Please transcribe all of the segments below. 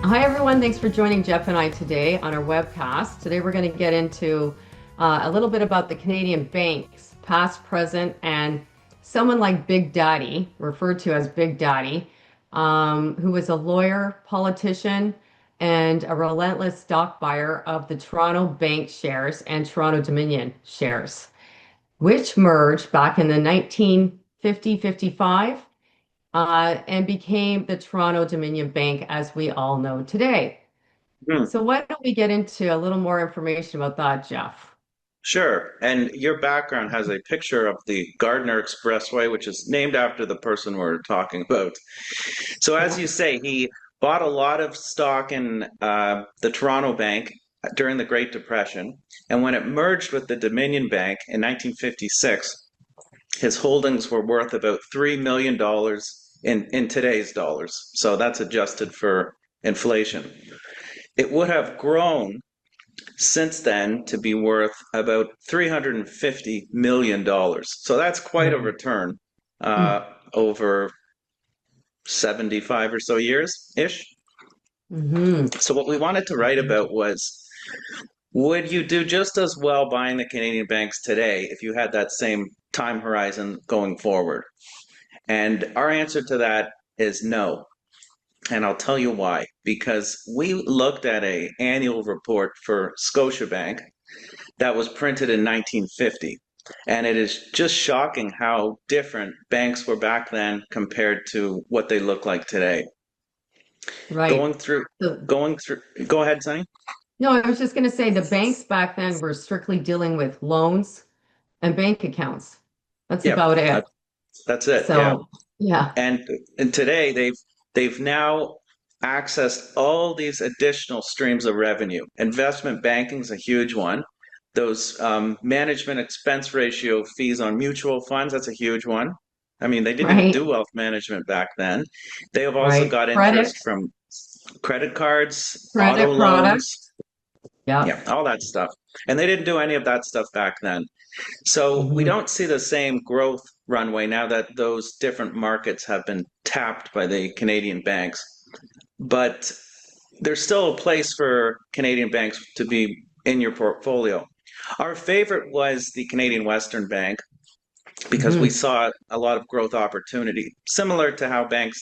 Hi, everyone. Thanks for joining Jeff and I today on our webcast. Today, we're going to get into a little bit about the Canadian banks, past, present, and someone like Big Daddy, referred to as Big Daddy, who was a lawyer, politician, and a relentless stock buyer of the Toronto Bank shares and Toronto Dominion shares, which merged back in the 1950-55 and became the Toronto Dominion Bank as we all know today. Hmm, So why don't we get into a little more information about that, Jeff? sure. And your background has a picture of the Gardiner Expressway, which is named after the person we're talking about. So, as Yeah. you say, he bought a lot of stock in the Toronto Bank during the Great Depression. And when it merged with the Dominion Bank in 1956, his holdings were worth about $3 million in today's dollars. So, that's adjusted for inflation. It would have grown since then to be worth about $350 million. So that's quite a Mm. return over 75 or so years ish. Mm-hmm. So, what we wanted to write about was, would you do just as well buying the Canadian banks today if you had that same time horizon going forward? And our answer to that is no. And I'll tell you why. Because we looked at a annual report for Scotiabank that was printed in 1950. And it is just shocking how different banks were back then compared to what they look like today. Right. Going through, So, going through, go ahead, Sonny. no, I was just going to say the banks back then were strictly dealing with loans and bank accounts. That's Yep, about it. that's it. Yeah. So, yeah. And today they've now accessed all these additional streams of revenue. Investment banking is a huge one. Those management expense ratio fees on mutual funds, that's a huge one. I mean, they didn't even Right. do wealth management back then. They have also Right. got Credit, interest from credit cards, auto credit products. loans, Yeah. yeah, all that stuff. And they didn't do any of that stuff back then. So we Hmm. don't see the same growth runway now that those different markets have been tapped by the Canadian banks. But there's still a place for Canadian banks to be in your portfolio. Our favorite was the Canadian Western Bank because we Hmm. saw a lot of growth opportunity, similar to how banks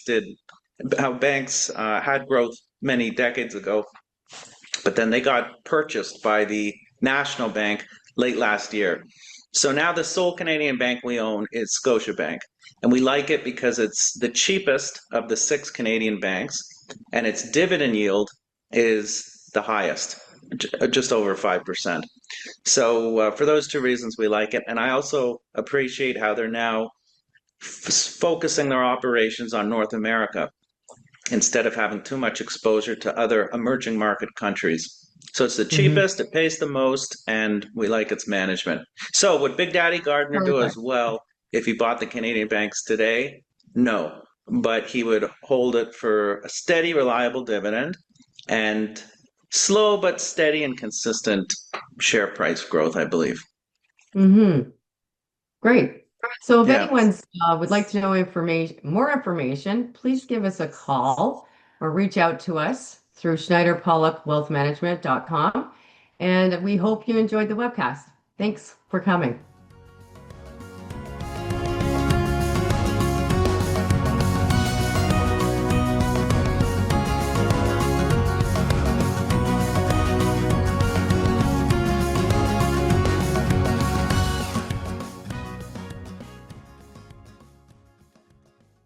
had growth many decades ago, but then they got purchased by the National Bank late last year. So now the sole Canadian bank we own is Scotiabank. And we like it because it's the cheapest of the six Canadian banks, and its dividend yield is the highest, just over 5%. So for those two reasons, we like it. And I also appreciate how they're now focusing their operations on North America instead of having too much exposure to other emerging market countries. So it's the Hmm. cheapest, it pays the most, and we like its management. So would Big Daddy Gardner do as Perfect. well if he bought the Canadian banks today? No, but he would hold it for a steady, reliable dividend and slow but steady and consistent share price growth, I believe. Hmm. Great. So if Yeah. anyone would like to know more information, please give us a call or reach out to us through Schneider Pollock Wealth Management.com. And we hope you enjoyed the webcast. Thanks for coming.